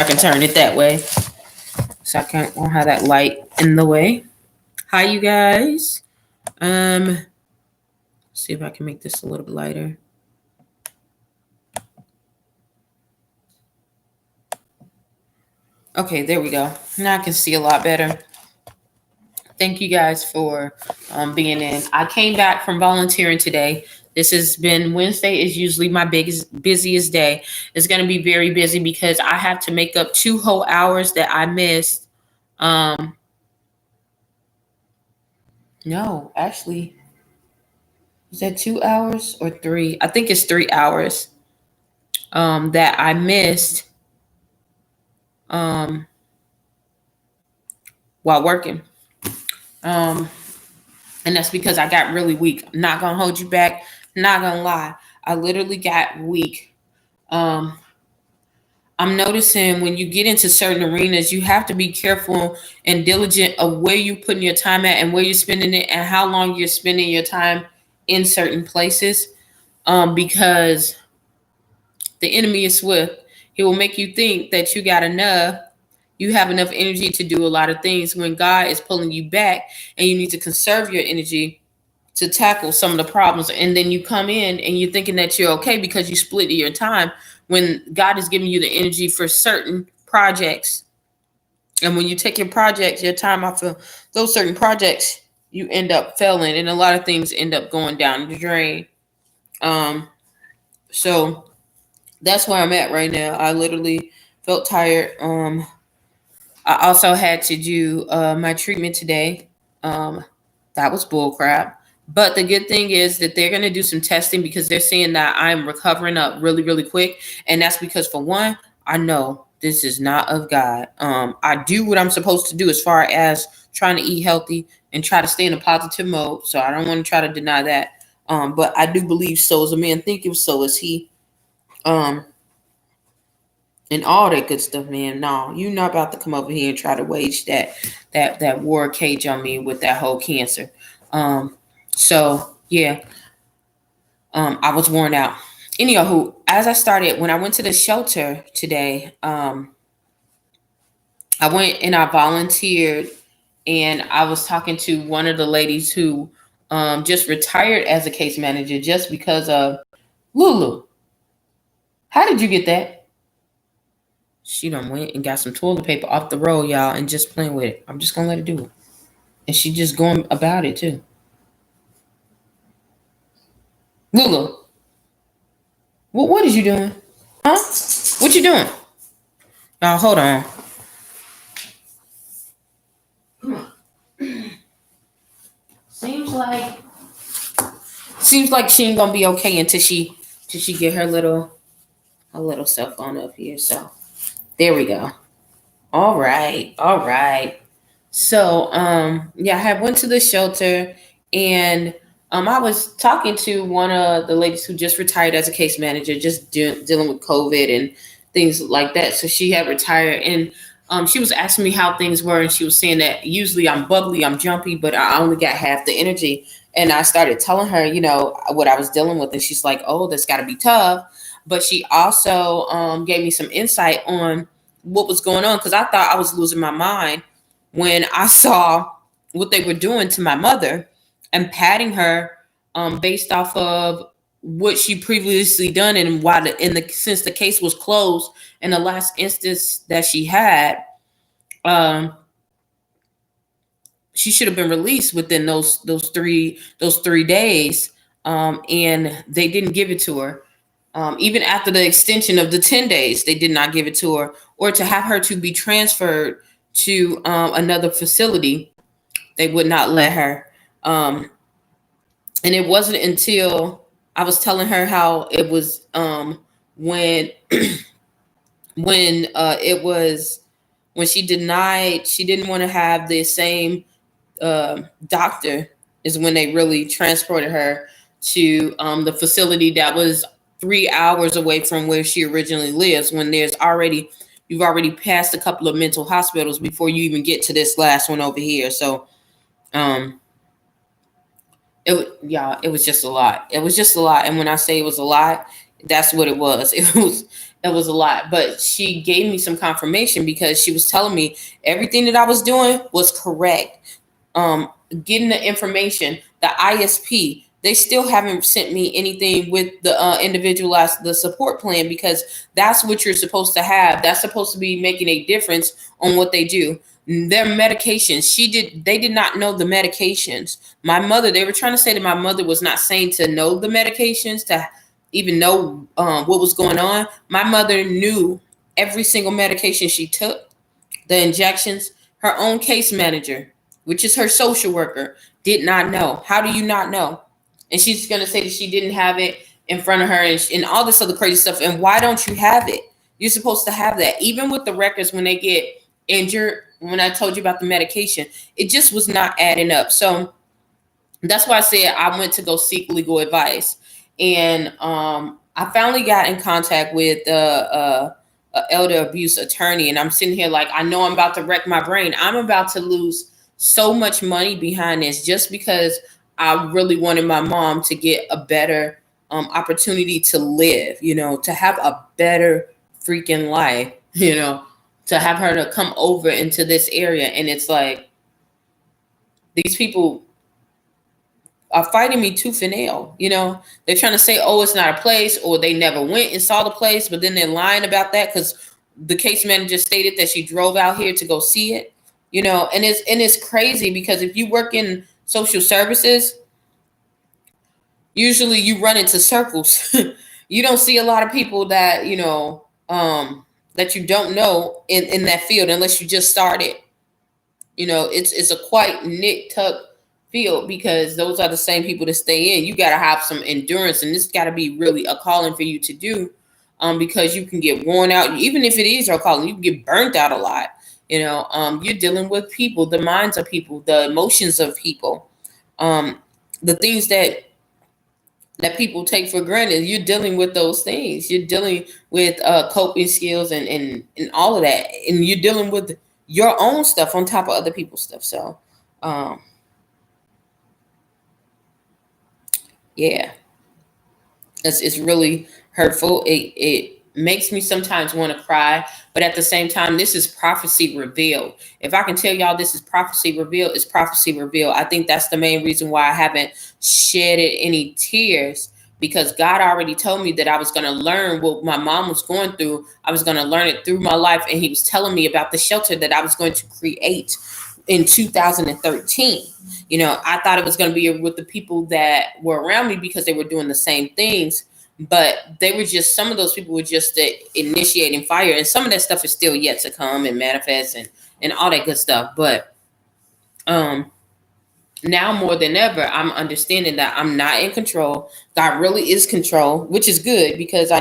I can turn it that way, so won't have that light in the way. Hi, you guys. See if I can make this a little bit lighter. Okay, there we go. Now I can see a lot better. Thank you guys for being in. I came back from volunteering today. This has been Wednesday is usually my busiest day. It's going to be very busy because I have to make up 2 whole hours that I missed. No, actually, is that 2 hours or 3? I think it's 3 hours that I missed um, while working. And that's because I got really weak. I'm not gonna hold you back. Not gonna lie. I literally got weak. Um, I'm noticing when you get into certain arenas, you have to be careful and diligent of where you're putting your time at and where you're spending it and how long you're spending your time in certain places. Because the enemy is swift. He will make you think that you have enough energy to do a lot of things when God is pulling you back and you need to conserve your energy to tackle some of the problems. And then you come in and you're thinking that you're okay because you split your time when God is giving you the energy for certain projects. And when you take your time off of those certain projects, you end up failing and a lot of things end up going down the drain. So that's where I'm at right now. I literally felt tired. I also had to do my treatment today. That was bullcrap. But the good thing is that they're going to do some testing because they're saying that I'm recovering up really, really quick. And that's because, for one, I know this is not of God. I do what I'm supposed to do as far as trying to eat healthy and try to stay in a positive mode. So I don't want to try to deny that. But I do believe so is a man thinketh, so is he. And all that good stuff, man. No, you're not about to come over here and try to wage that war cage on me with that whole cancer. So yeah, I was worn out. Anywho, as I started when I went to the shelter today, I went and I volunteered, and I was talking to one of the ladies who just retired as a case manager just because of Lulu. How did you get that? She done went and got some toilet paper off the roll, y'all, and just playing with it. I'm just gonna let her do it. And she just going about it too. Lulu, what is you doing? Huh? What you doing? Oh, hold on. Seems like she ain't gonna be okay until she get her little cell phone up here. So there we go. All right, all right. So yeah, I had went to the shelter, and I was talking to one of the ladies who just retired as a case manager, just dealing with COVID and things like that. So she had retired, and she was asking me how things were, and she was saying that usually I'm bubbly, I'm jumpy, but I only got half the energy. And I started telling her, what I was dealing with, and she's like, "Oh, that's got to be tough." But she also gave me some insight on what was going on because I thought I was losing my mind when I saw what they were doing to my mother and patting her based off of what she previously done and why since the case was closed in the last instance that she had, um, she should have been released within those three days, and they didn't give it to her. Even after the extension of the 10 days, they did not give it to her, or to have her to be transferred to another facility. They would not let her. And it wasn't until I was telling her how it was when it was when she denied she didn't want to have the same doctor is when they really transported her to the facility that was 3 hours away from where she originally lives. When you've already passed a couple of mental hospitals before you even get to this last one over here. So it was just a lot. It was just a lot. And when I say it was a lot, that's what it was. It was a lot, but she gave me some confirmation because she was telling me everything that I was doing was correct. um, Getting the information, the ISP, they still haven't sent me anything with the individualized the support plan, because that's what you're supposed to have. That's supposed to be making a difference on what they do. Their medications, they did not know the medications. My mother, they were trying to say that my mother was not saying to know the medications, to even know what was going on. My mother knew every single medication she took, the injections. Her own case manager, which is her social worker, did not know. How do you not know? And she's going to say that she didn't have it in front of her, and all this other crazy stuff. And why don't you have it? You're supposed to have that. Even with the records when they get injured, when I told you about the medication, it just was not adding up. So that's why I said I went to go seek legal advice. And I finally got in contact with a elder abuse attorney, and I'm sitting here like, I know I'm about to wreck my brain. I'm about to lose so much money behind this just because I really wanted my mom to get a better opportunity to live, to have a better freaking life, to have her to come over into this area. And it's like, these people are fighting me tooth and nail. They're trying to say, oh, it's not a place, or they never went and saw the place, but then they're lying about that because the case manager stated that she drove out here to go see it. And it's crazy because if you work in social services, usually you run into circles. You don't see a lot of people that that you don't know in that field unless you just started. It's a quite knit tuck field, because those are the same people that stay in. You got to have some endurance, and this got to be really a calling for you to do, because you can get worn out. Even if it is your calling, you can get burnt out a lot. You're dealing with people, the minds of people, the emotions of people, the things that people take for granted. You're dealing with those things. You're dealing with coping skills and all of that. And you're dealing with your own stuff on top of other people's stuff. So, um, yeah, it's really hurtful. It makes me sometimes want to cry, but at the same time, this is prophecy revealed. If I can tell y'all this is prophecy revealed, it's prophecy revealed. I think that's the main reason why I haven't shedded any tears, because God already told me that I was going to learn what my mom was going through. I was going to learn it through my life, and He was telling me about the shelter that I was going to create in 2013. I thought it was going to be with the people that were around me because they were doing the same things, but they were just, some of those people were just initiating fire, and some of that stuff is still yet to come and manifest and all that good stuff. But um now more than ever, I'm understanding that I'm not in control. God really is control, which is good, because I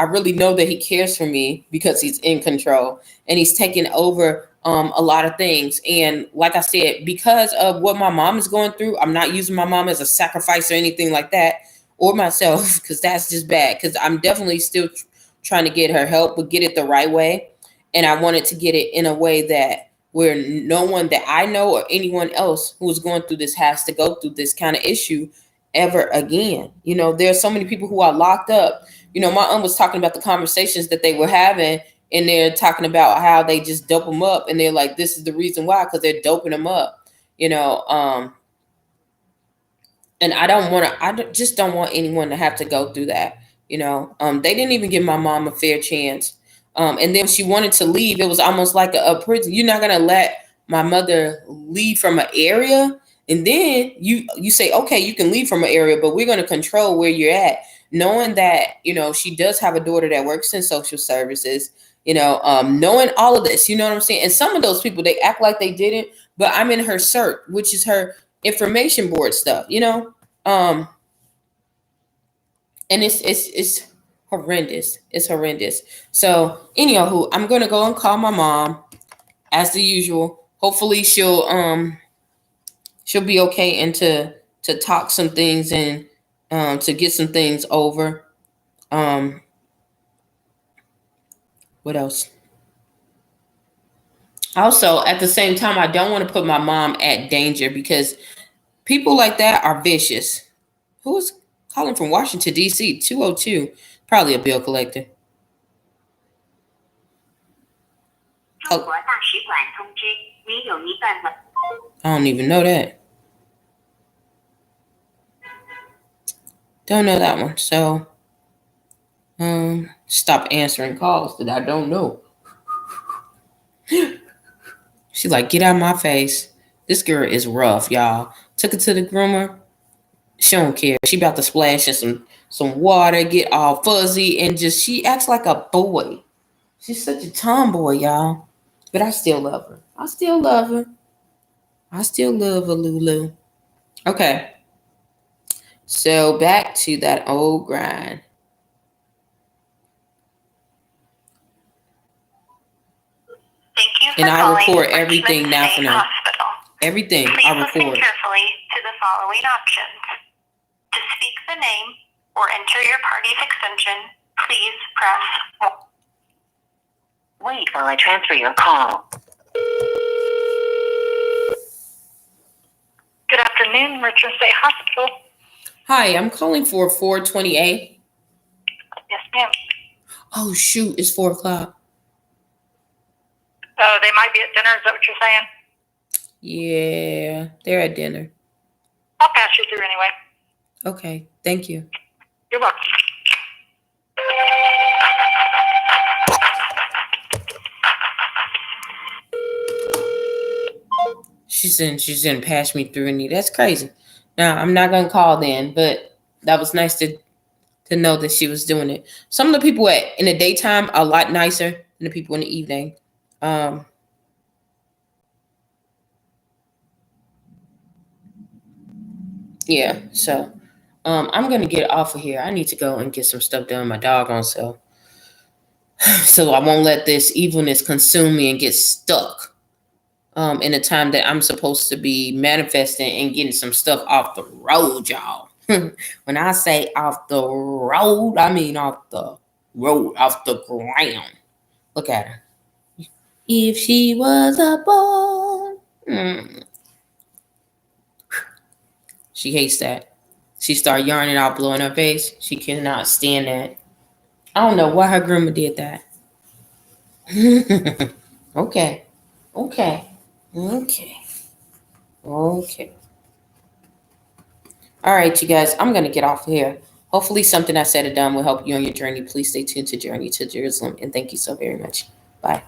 really know that He cares for me because He's in control, and He's taking over a lot of things. And like I said, because of what my mom is going through, I'm not using my mom as a sacrifice or anything like that, or myself, because that's just bad. Because I'm definitely still trying to get her help, but get it the right way. And I wanted to get it in a way that where no one that I know or anyone else who is going through this has to go through this kind of issue ever again. There are so many people who are locked up. My aunt was talking about the conversations that they were having, and they're talking about how they just dope them up, and they're like, this is the reason why, because they're doping them up. And just don't want anyone to have to go through that. They didn't even give my mom a fair chance. And then when she wanted to leave, it was almost like a prison. You're not gonna let my mother leave from an area, and then you say, okay, you can leave from an area, but we're gonna control where you're at, knowing that she does have a daughter that works in social services. Knowing all of this, you know what I'm saying. And some of those people, they act like they didn't, but I'm in her CERT, which is her information board stuff. Um, and it's horrendous. It's horrendous. So anyhow, I'm gonna go and call my mom as the usual. Hopefully she'll be okay, and to talk some things, and to get some things over. Um, what else? Also, at the same time, I don't want to put my mom at danger, because people like that are vicious. Who's calling from Washington D.C. 202? Probably a bill collector. Oh, I don't even know that. Don't know that one. So, stop answering calls that I don't know. She's like, get out of my face. This girl is rough, y'all. Took her to the groomer. She don't care. She about to splash in some water, get all fuzzy, and just she acts like a boy. She's such a tomboy, y'all. But I still love her. I still love her. I still love her, Lulu. Okay. So back to that old grind. Thank you for and I calling record Richmond everything now State for now. Hospital. Everything Please I listen record. carefully to the following options. To speak the name or enter your party's extension, please press 1. Wait while I transfer your call. Good afternoon, Richmond State Hospital. Hi, I'm calling for 428. Yes, ma'am. Oh shoot, it's 4:00. Oh, they might be at dinner. Is that what you're saying? Yeah, they're at dinner. I'll pass you through anyway. Okay, thank you. You're welcome. She didn't pass me through any. That's crazy. Now I'm not gonna call then, but that was nice to know that she was doing it. Some of the people in the daytime are a lot nicer than the people in the evening. Yeah, so I'm gonna get off of here. I need to go and get some stuff done. My doggone self. So I won't let this evilness consume me and get stuck in the time that I'm supposed to be manifesting and getting some stuff off the road, y'all. When I say off the road, I mean off the road, off the ground. Look at her. If she was a boy. She hates that. She started yarning out, blowing her face. She cannot stand that. I don't know why her grandma did that. Okay. Okay. Okay. Okay. All right, you guys, I'm going to get off here. Hopefully, something I said or done will help you on your journey. Please stay tuned to Journey to Jerusalem. And thank you so very much. Bye.